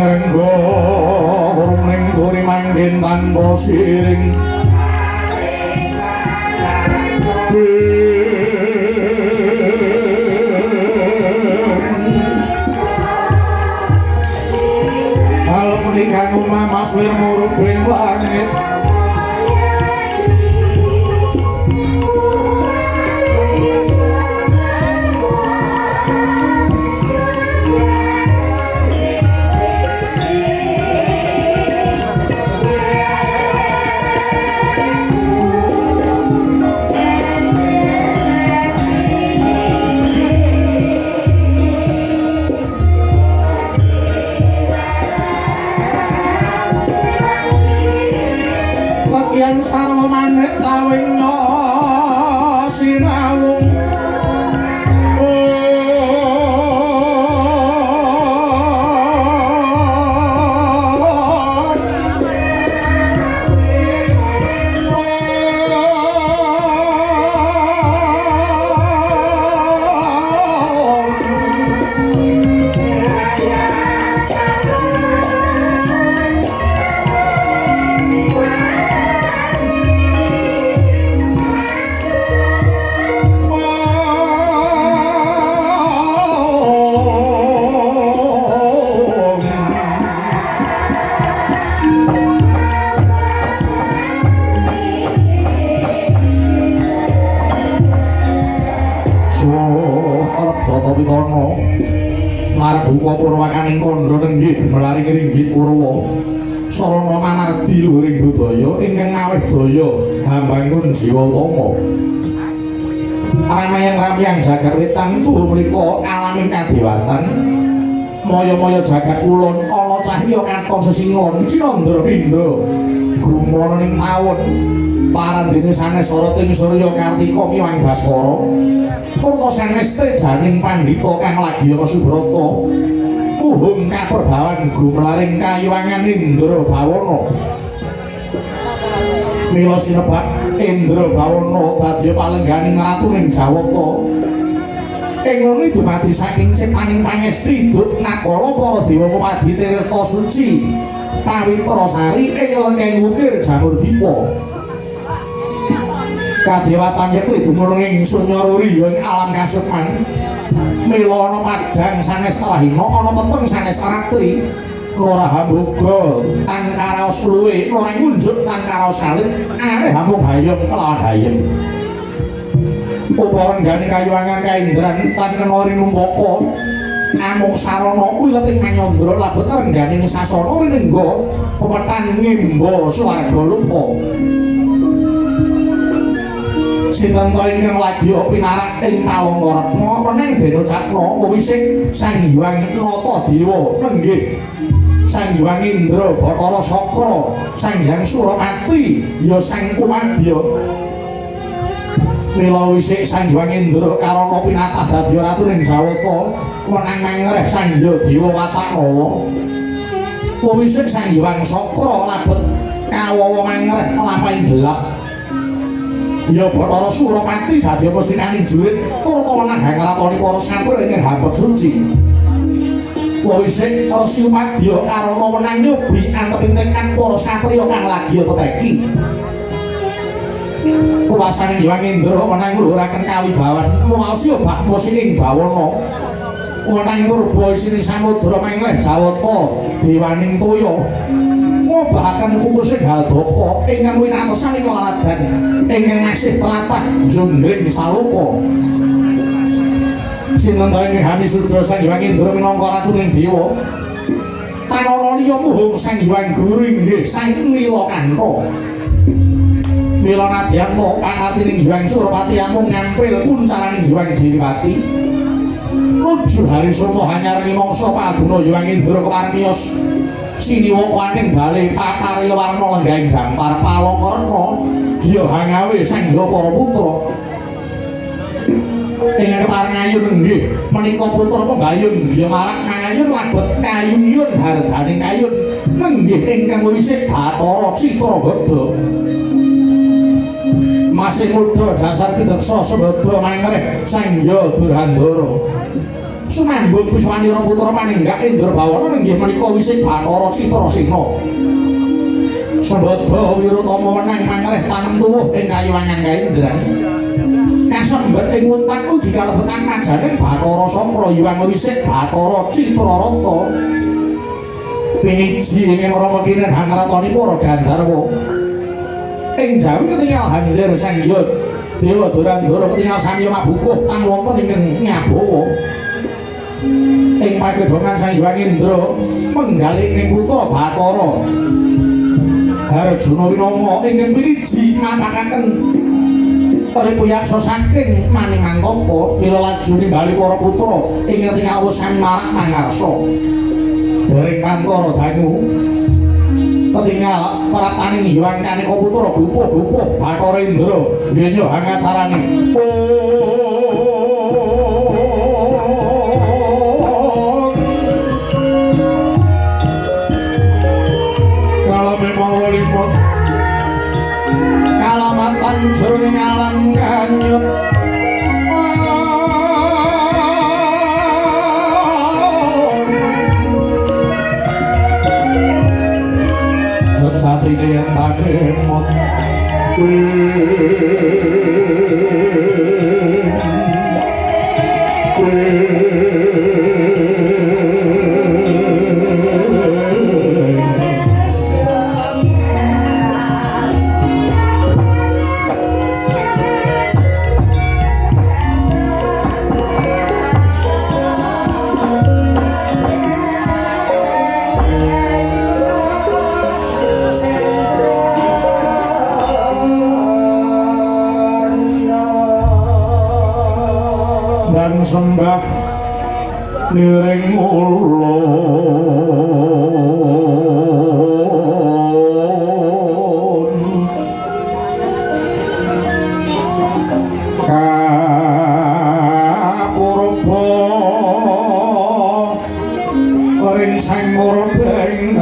renggo ning gori manggen tanpa siring hal menikah rumah mas wirmuruk ing langit yen sarwa manit lawing sinawung Marbuka Purwakaning kandha nenggih melari ringgit Purwa sarana manardi luhuring budaya ingkang ngawih daya hambangun jiwa utama ramayang-ramayang jagat wetan tuhu menika alaming kadewatan maya-maya jagat kulon ana cahya katon sesingon Cinandra Pindha gumana ning taun parandene sanes Sarating Surya Kartika Miwang Baskara Turna sanes Trejaning Pandhita kang lagi ana Subrata muhung kaperbawan gumlaring kayuwangan Indra Bawana mila sinebat Indra Bawana dadi palengganing ratu ning Jawata ing ngono dumadi saking ciptaning pangestri duk nakala para dewa pepadi tirta suci pawitra sari ing lengkeng wukir Jamurdipa kadewatan kuwi dumunung ing sunyaruri ing alam kasukman mila ana padhang sanes Trahina ana peteng sanes Ratri Lora Hamboga tan karaos luwe Lora Ngunjuk tan karaos Salit areh Hamung Hayem kelawan Hayem uparengganing kayuwangan kaindran tan kenori numpaka amung sarana kuwi leting manyandra labet rengganing sasana rinengga pepetan ngimba swarga lupa sinten to ingkang lagi pinarak ing Palanggaretna meneng dene Capna wisik Sang Hyang Natadewa nenggih Sang Hyang Indra Bathara Sakra Sang Hyang Suramati ya Sang Kumadya mila wisik Sang Hyang Indra karana pinatah dadi ratu ning Jawata wenang mangreh Sang Dewa Watanawa wisik Sang Hyang Sakra labet kawawa mangreh lampahing gelap ya Bathara Suramati dadi mestikaning jurit tur wewenang ngratoni para satria ingkang hambet suci. Wisik Resi Umadya karana wenang nyobi anteping tekad para satria kang lagi teteki. Kuwasaning Hyang Indra wenang ngluhuraken kawibawan lumaos ya bak musining Bawana. Wenang nurba isining samudra mangreh Jawata dewaning toya. Ngobahaken kukusing Haldaka ingkang winatosani kelaladan ingkang masih telatah njungring salupa sinten to ing Hami Surya Sang Hyang Indra minangka ratuning dewa tanana liya muhung Sang Hyang Guru inggih Sang Nilakanta mila nadyan mo pangartining Hyang Suropati amung ngampil kuncaraning Hyang Giriwati nuju hari Soma hanyaring mangsa paguna Hyang Indra keparengiyos siniwakaning bali pakarya warna lenggahing dampar Palanggaretna giya hangawe sangga para putra ingkang keparengayun nggih menika putra pembayun giya marak mangayun labet kayunyun hardaning kayun nenggih ingkang wisik Bathara Citragada masih muda dasar pideksa sembada mangreh Sangya Durhandara sumambung Wiswanira putra manenggak Indrabawana inggih menika Wisik Bathara Citrasena. Sembada Wirutama wenang mangreh tanem tuwuh ing kayuwangan Kaindran. Kasembet ing wuntan ugi kalebet majaning Bathara Sangkra Hyang Wisik Bathara Citrarata. Piniji ing Rama Kiren Hangratani para Gandharwa. Ing jawi ketingal Handher Sang Hyang Dewa Durandara ketingal Samya Mabukuh lan wonten ingkang nyabawa. Ing pagedhongan Sang Hyang Indra menggalik ing putra Bathara Arjuna Winama ingkang piniji mapakaken paripuyaksa saking Manimantaka mila laju nimbali para putra ingkang tingal sami marak mangarsa. Dereng Kantara Dangu ketinggal prataning Hyang Kanika putra gupuh-gupuh Bathara Indra nggih hangacarane kalamatan jroning alam kanyut satine yang panemot sembah niring ulun kapurba ring sang murbeng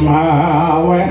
maweh